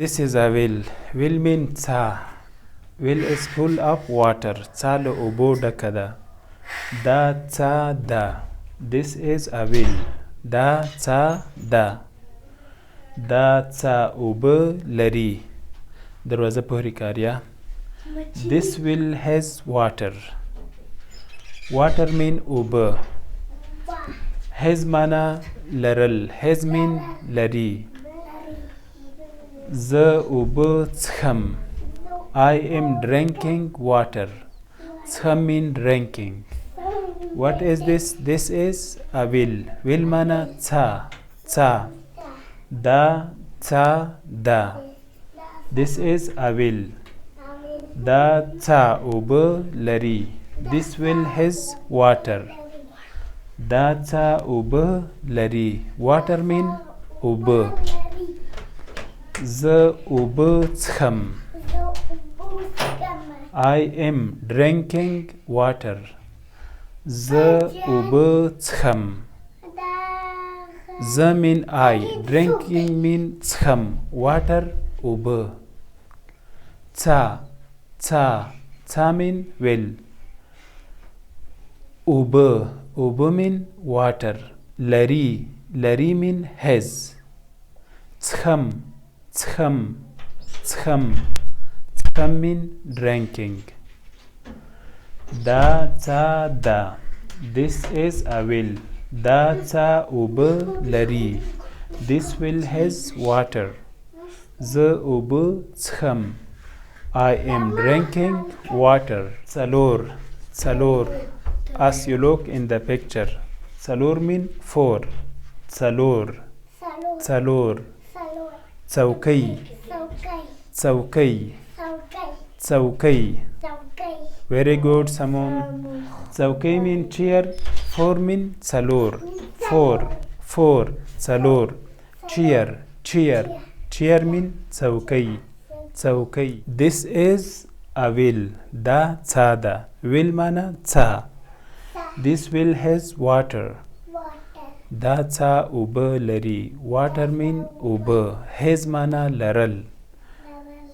This is a well. Well means cha. Well is full of water. Cha le obo daka da. Da cha da. This is a well. Da cha da. Da cha obo lari. دروازه پورې کاریا. This well has water. Water mean اوبه. Has mana لرل. Has mean لري. زه اوبه څښم. I am drinking water. څښم mean drinking. What is this? This is a well. Well mana څا. څا. دا څا دا. This is a well. دا څا اوبه لري. This well has water. دا څا اوبه لري. Water mean اوبه. زه اوبه څښم. I am drinking water. زه اوبه څښم. زه mean I. Drinking mean څښم. Water اوبه. څا. څا. څا mean well. اوبه. اوبه mean water. لري. لري mean has. څښم. څښم. څښم. څښم mean drinking. دا څا دا. This is a well. دا څا اوبه لري. This well has water. زه اوبه څښم. I am drinking water. څلور. څلور. As you look in the picture. څلور mean four. څلور. څلور. څوکۍ. څوکۍ. څوکۍ. Very good, Samon. څوکۍ mean chair. Four mean څلور. Four. Four. څلور. Chair. Chair. Chair mean څوکۍ. څوکۍ. This is a well. دا څا ده. Well mana څا. This well has water. دا څا اوبه لري. Water mean اوبه. Has mana لرل.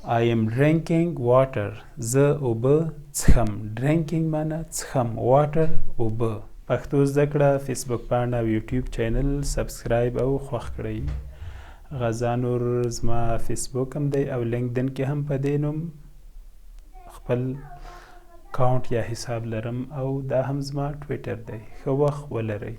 I am drinking water. زه اوبه څښم. Drinking mana څښم. Water اوبه. پښتو زده کړه فیسبوک پاڼه او یوټیوب چینل سبسکرایب او خوښ کړئ. غزا نور زما فیسبوک هم دی او لینکدین کې هم په دې نوم خپل اکاونټ یا حساب لرم او دا هم زما ټویټر دی. ښه وخت ولرئ.